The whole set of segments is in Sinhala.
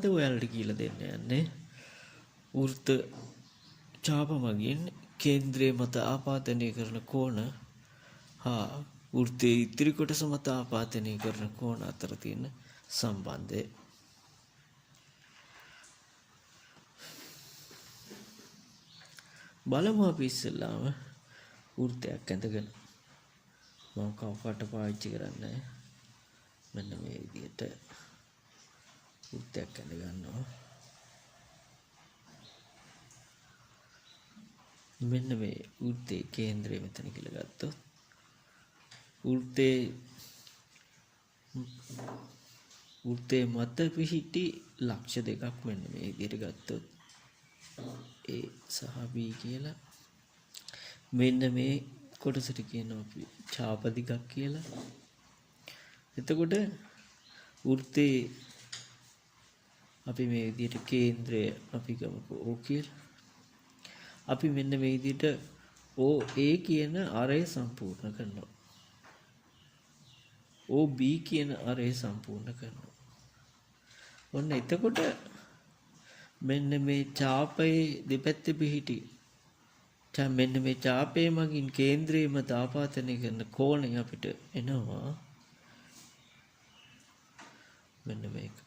අද ඔයාලට කියලා දෙන්න යන්නේ වෘත්ත ඡාප මගින් කේන්ද්‍රය මත ආපාදනය කරන කෝණ හා වෘත්තයේ ඉතිරි කොටස මත ආපාදනය කරන කෝණ අතර තියෙන සම්බන්ධය. බලමු අපි ඉස්සෙල්ලාම වෘත්තයක් ඇඳගෙන මම කවකට පාවිච්චි කරන්නේ මෙන්න මේ විදිහට වෘත්තයක් ඇඳ ගන්නවා. මෙන්න මේ වෘත්තයේ කේන්ද්‍රය මෙතන කියලා ගත්තොත් වෘත්තයේ මත පිහිටි ලක්ෂ දෙකක් මෙන්න මේ විදිහට ගත්තොත් A සහ B කියලා මෙන්න මේ කොටසට කියනවා අපි ඡාප දිගක් කියලා. එතකොට වෘත්තයේ අපි මේ විදිහට කේන්ද්‍රය අපි ගමුකෝ O කියලා. අපි මෙන්න මේ විදිහට OA කියන අරය සම්පූර්ණ කරනවා. OB කියන අරය සම්පූර්ණ කරනවා. ඔන්න එතකොට මෙන්න මේ ඡාපයේ දෙපැත්තේ පිහිටි මෙන්න මේ ඡාපයේ මගින් කේන්ද්‍රයේ මත ආපාදනය කරන කෝණය අපිට එනවා මෙන්න මේක.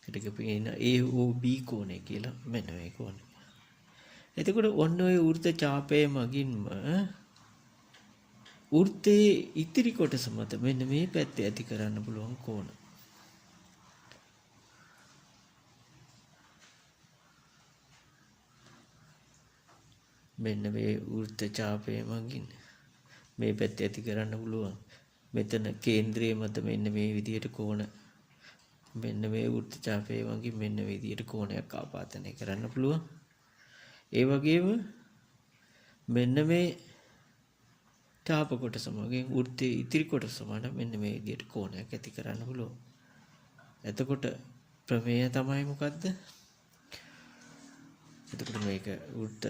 ඒකට කියන AOB කෝණය කියලා මෙන්න මේ කෝණය. එතකොට ඔන්න ඔය වෘත්ත ඡාපයේ මගින්ම වෘත්තයේ ඉතිරි කොටස මත මෙන්න මේ පැත්තේ ඇති කරන්න පුළුවන් කෝණ. මෙන්න මේ වෘත්ත ඡාපයේ මගින් මේ පැත්තේ ඇති කරන්න පුළුවන්. මෙතන කේන්ද්‍රයේ මත මෙන්න මේ විදිහට කෝණ මෙන්න මේ වෘත්ත ඡාපයේ මගින් මෙන්න මේ විදිහට කෝණයක් ආපාදනය කරන්න පුළුවන්. ඒ වගේම මෙන්න මේ ඡාප කොටස මගින් වෘත්තයේ ඉතිරි කොටස මත මෙන්න මේ විදිහට කෝණයක් ඇති කරන්න පුළුවන්. එතකොට ප්‍රමේය තමයි මොකද්ද? එතකොට මේක වෘත්ත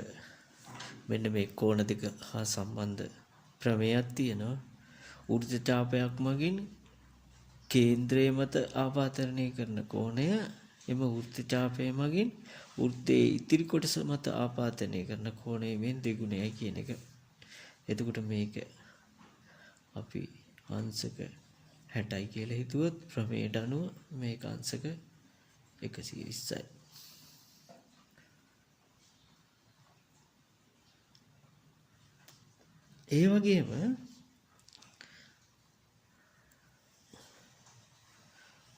මෙන්න මේ කෝණ දෙක හා සම්බන්ධ ප්‍රමේයක් තියෙනවා. වෘත්ත ඡාපයක් මගින් කේන්ද්‍රයේ මත ආපාදනය කරන කෝණය එම වෘත්ත ඡාපය මගින් වෘත්තයේ ඉතිරි කොටස මත ආපාදනය කරන කෝණයෙන් දෙගුණයයි කියන එක. එතකොට මේක අපි අංශක 60යි කියලා හිතුවොත් ප්‍රමේයට අනුව මේක අංශක 120යි. ඒ වගේම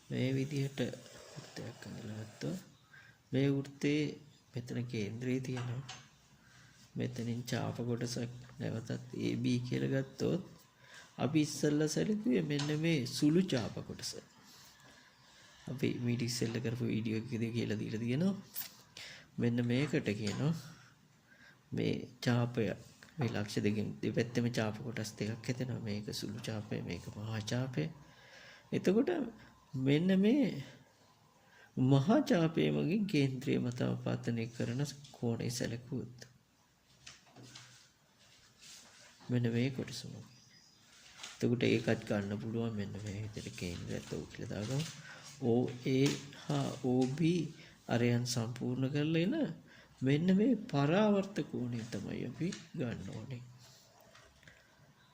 මේ විදිහට වෘත්තයක් අඳලා ගත්තොත් මේ වෘත්තයේ මෙතන කේන්ද්‍රය තියෙනවා. මෙතනින් ඡාප කොටසක් නැවතත් AB කියලා ගත්තොත් අපි ඉස්සෙල්ලා සැලකුවේ මෙන්න මේ සුළු ඡාප කොටස. අපි මීට ඉස්සෙල්ලා කරපු වීඩියෝ එකකදී කියලා දීලා තියෙනවා. මෙන්න මේකට කියනවා මේ ඡාපය මේ ලක්ෂ දෙකෙන් දෙපැත්තෙම ඡාප කොටස් දෙකක් හැදෙනවා. මේක සුළු ඡාපය මේක මහා ඡාපය. එතකොට මෙන්න මේ මහා ඡාපයේ මගින් කේන්ද්‍රය මත ආපාදනය කරන කෝණය සැලකුවොත් මෙන්න මේ කොටස මගින්. එතකොට ඒකත් ගන්න පුළුවන් මෙන්න මේ විදිහට කේන්ද්‍රයත් ඔව් කියලා දාගමු. OA හා OB අරයන් සම්පූර්ණ කරලා එන මෙන්න මේ පරාවර්ත කෝණය තමයි අපි ගන්න ඕනේ.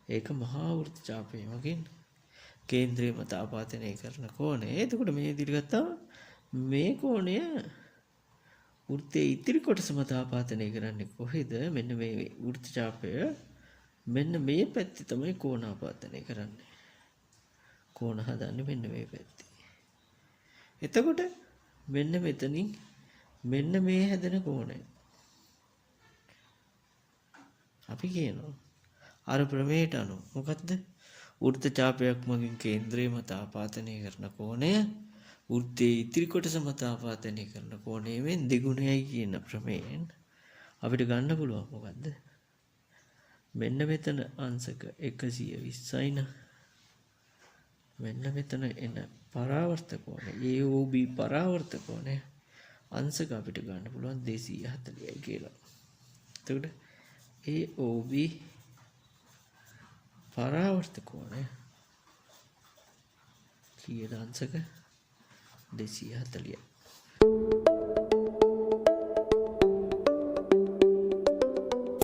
ඒක මහා වෘත්ත ඡාපයේ මගින් කේන්ද්‍රය මත ආපාදනය කරන කෝණය. එතකොට මේ විදිහට ගත්තාම මේ කෝණය වෘත්තයේ ඉතිරි කොටස මත ආපාදනය කරන්නේ කොහෙද? මෙන්න මේ වෘත්ත ඡාපය මෙන්න මේ පැත්තේ තමයි කෝණ ආපාදනය කරන්නේ. කෝණ හදන්නේ මෙන්න මේ පැත්තේ. එතකොට මෙන්න මෙතනින් මෙන්න මේ හැදෙන කෝණය අපි කියනවා අර ප්‍රමේයට අනුව මොකද්ද? වෘත්ත ඡාපයක් මගින් කේන්ද්‍රය මත ආපාදනය කරන කෝණය වෘත්තයේ ඉතිරි කොටස මත ආපාදනය කරන කෝණයෙන් දෙගුණයයි කියන ප්‍රමේයෙන් අපිට ගන්න පුළුවන් මොකද්ද? මෙන්න මෙතන අංශක 120යි න මෙන්න මෙතන එන පරාවර්ත කෝණය AOB පරාවර්ත කෝණය අංශක අපිට ගන්න පුළුවන් 240යි කියලා. එතකොට AOB පරාවර්ත කෝණය කීයද අංශක 240යි.